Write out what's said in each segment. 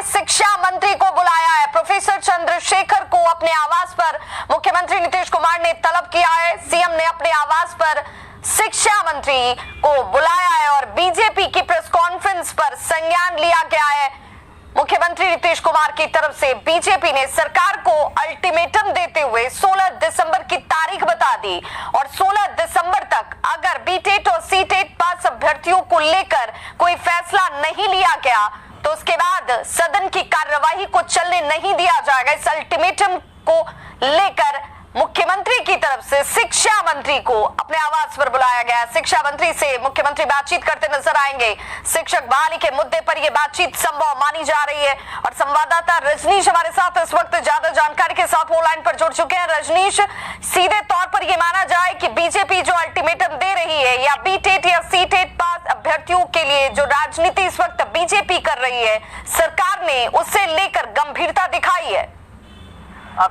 शिक्षा मंत्री को बुलाया है। प्रोफेसर चंद्रशेखर को अपने आवास पर मुख्यमंत्री नीतीश कुमार ने तलब किया है। सीएम ने अपने आवास पर शिक्षा मंत्री को बुलाया है और बीजेपी की प्रेस कॉन्फ्रेंस पर संज्ञान लिया गया है। मुख्यमंत्री नीतीश कुमार की तरफ से बीजेपी ने सरकार को अल्टीमेटम देते हुए 16 दिसंबर की तारीख बता दी और 16 दिसंबर तक अगर बीटेट और सीटेट पास अभ्यर्थियों को लेकर कोई फैसला नहीं लिया गया तो उसके बाद सदन की कार्यवाही को चलने नहीं दिया जाएगा। इस अल्टीमेटम को लेकर मुख्यमंत्री की तरफ से शिक्षा मंत्री को अपने आवास पर बुलाया गया। शिक्षा मंत्री से मुख्यमंत्री बातचीत करते नजर आएंगे। शिक्षक बहाली के मुद्दे पर यह बातचीत संभव मानी जा रही है और संवाददाता रजनीश हमारे साथ इस वक्त ज्यादा जानकारी के साथ ऑनलाइन पर जुड़ चुके हैं। रजनीश, सीधे तौर पर यह माना जाए कि बीजेपी जो अल्टीमेटम दे रही है या बीटेट या सीटेट पास अभ्यर्थियों के लिए जो राजनीति इस वक्त बीजेपी कर रही है, सरकार ने उसे लेकर गंभीरता दिखाई है?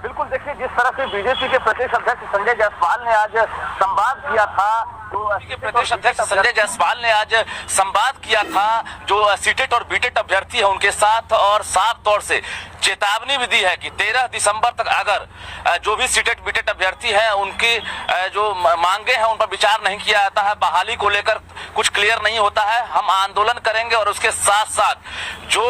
बिल्कुल, देखिए जिस तरह से बीजेपी के प्रदेश अध्यक्ष संजय जायसवाल ने आज संवाद किया था, तो प्रदेश अध्यक्ष संजय जायसवाल ने आज संवाद किया था जो सीटेट और बीटेट अभ्यर्थी है उनके साथ, और साफ तौर से चेतावनी भी दी है कि 13 दिसंबर तक अगर जो भी सीटेट बीटेट अभ्यर्थी हैं उनकी जो मांगे हैं उन पर विचार नहीं किया जाता है, बहाली को लेकर कुछ क्लियर नहीं होता है, हम आंदोलन करेंगे और उसके साथ साथ जो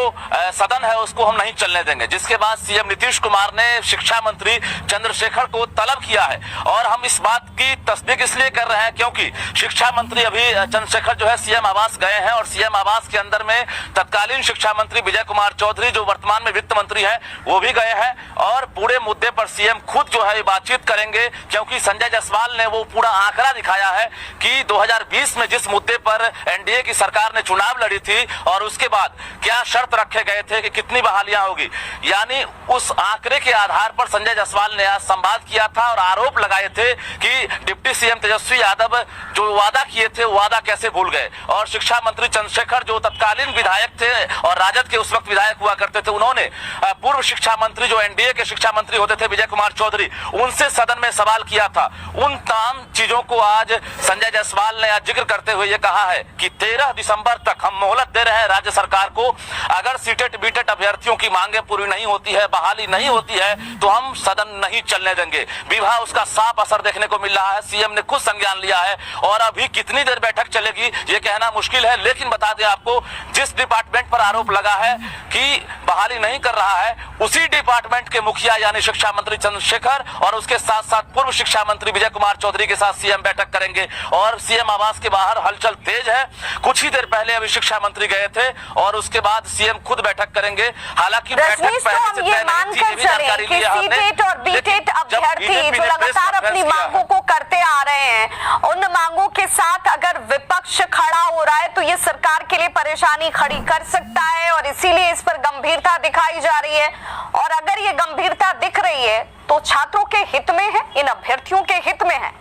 सदन है उसको हम नहीं चलने देंगे। जिसके बाद सीएम नीतीश कुमार ने शिक्षा मंत्री चंद्रशेखर को तलब किया है और हम इस बात की तस्दीक इसलिए कर रहे हैं क्योंकि शिक्षा मंत्री अभी चंद्रशेखर जो है सीएम आवास गए हैं और सीएम आवास के अंदर में तत्कालीन शिक्षा मंत्री विजय कुमार चौधरी जो वर्तमान में वित्त मंत्री हैं वो भी गए हैं और पूरे मुद्दे पर सीएम खुद जो है बातचीत करेंगे, क्योंकि संजय जायसवाल ने वो पूरा आंकड़ा दिखाया है कि 2020 में जिस मुद्दे पर एनडीए की सरकार ने चुनाव लड़ी थी और उसके बाद क्या शर्त रखे गए थे कि कितनी बहालियां होगी, यानी उस आंकड़े के आधार पर संजय जायसवाल ने आज संवाद किया था और आरोप लगाए थे कि डिप्टी सीएम तेजस्वी यादव जो वादा किए थे वादा कैसे भूल गए। और शिक्षा मंत्री चंद्रशेखर जो तत्कालीन विधायक थे और राजद के उस वक्त विधायक हुआ करते थे, उन्होंने पूर्व शिक्षा मंत्री जो एनडीए के शिक्षा मंत्री होते थे विजय कुमार चौधरी, उनसे सदन में सवाल किया था। उन तमाम चीजों को आज संजय जायसवाल ने आज जिक्र करते हुए ये कहा है कि 13 दिसंबर तक हम मोहलत दे रहे हैं राज्य सरकार को, अगर सीटेट बीटेट अभ्यर्थियों की मांगे पूरी नहीं होती है, बहाली नहीं होती है तो हम सदन नहीं चलने देंगे। विवाह उसका साफ असर देखने को मिल रहा है, सीएम ने खुद संज्ञान लिया है और अभी कितनी देर बैठक चलेगी ये कहना मुश्किल है। लेकिन बता दें आपको, जिस डिपार्टमेंट पर आरोप लगा है कि बहाली नहीं कर रहा है उसी डिपार्टमेंट के मुखिया यानी शिक्षा मंत्री चंद्रशेखर और उसके साथ साथ पूर्व शिक्षा मंत्री विजय कुमार चौधरी के साथ सीएम बैठक करेंगे और सीएम आवास के बाहर हलचल तेज है। कुछ ही देर पहले अभी शिक्षा मंत्री गए थे और उसके बाद सीएम खुद बैठक करेंगे। हालांकि बैठक पहले से तय नहीं थी, ये भी जानकारी ली है हमने। सीटेट और बीटेट अभ्यर्थी जो लगातार अपनी मांगों को करते आ रहे हैं, उन मांगों के साथ अगर विपक्ष खड़ा हो रहा है तो ये सरकार के लिए परेशानी खड़ी कर सकता है और इसीलिए इस पर गंभीरता दिखाई जा रही है। और अगर ये गंभीरता दिख रही है तो छात्रों के हित में है, इन अभ्यर्थियों के हित में है।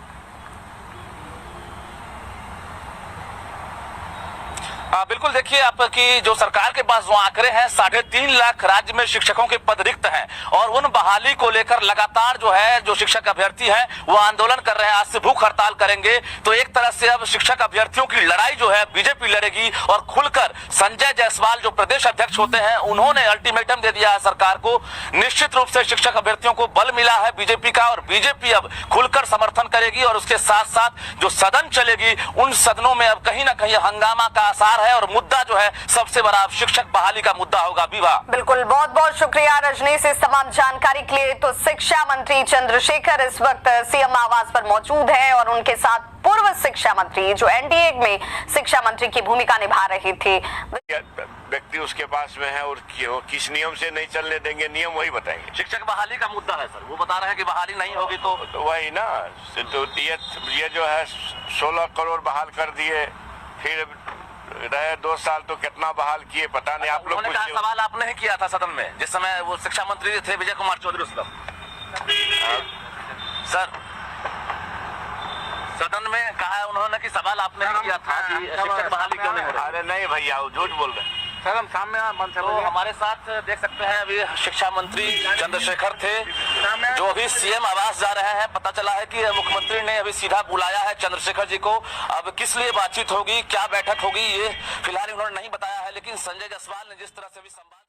बिल्कुल, देखिए आपकी जो सरकार के पास जो आंकड़े हैं 3.5 लाख राज्य में शिक्षकों के पद रिक्त हैं और उन बहाली को लेकर लगातार जो है जो शिक्षक अभ्यर्थी हैं वो आंदोलन कर रहे हैं, आज से भूख हड़ताल करेंगे। तो एक तरह से अब शिक्षक अभ्यर्थियों की लड़ाई जो है बीजेपी लड़ेगी और खुलकर संजय जायसवाल जो प्रदेश अध्यक्ष होते हैं उन्होंने अल्टीमेटम दे दिया है सरकार को। निश्चित रूप से शिक्षक अभ्यर्थियों को बल मिला है बीजेपी का और बीजेपी अब खुलकर समर्थन करेगी और उसके साथ साथ जो सदन चलेगी उन सदनों में अब कहीं ना कहीं हंगामा का आसार है और मुद्दा जो है सबसे बड़ा शिक्षक बहाली का मुद्दा होगा। विवाह, बिल्कुल, बहुत बहुत शुक्रिया रजनीश इस तमाम जानकारी के लिए। तो शिक्षा मंत्री चंद्रशेखर इस वक्त सीएम आवास पर मौजूद है और उनके साथ पूर्व शिक्षा मंत्री जो एनडीए में शिक्षा मंत्री की भूमिका निभा रही थी। व्यक्ति उसके पास में है और किस नियम से नहीं चलने देंगे, नियम वही बताएंगे। शिक्षक बहाली का मुद्दा है सर, वो बता रहे हैं कि बहाली नहीं होगी तो वही ना, तो ये जो है 16 करोड़ बहाल कर दिए, फिर रहे 2 साल तो कितना बहाल किए पता नहीं। आप लोग ने कहा सवाल आपने ही किया था सदन में जिस समय वो शिक्षा मंत्री थे विजय कुमार चौधरी उस वक्त सर, सदन में कहा है उन्होंने कि सवाल आपने ही किया था कि शिक्षक बहाली क्यों नहीं हो रही। अरे नहीं भैया, वो झूठ बोल रहे हैं। सर हम सामने तो हमारे साथ देख सकते हैं अभी शिक्षा मंत्री चंद्रशेखर थे जो अभी सीएम आवास जा रहे हैं। पता चला है कि मुख्यमंत्री ने अभी सीधा बुलाया है चंद्रशेखर जी को। अब किस लिए बातचीत होगी, क्या बैठक होगी, ये फिलहाल उन्होंने नहीं बताया है, लेकिन संजय जायसवाल ने जिस तरह से भी संवाद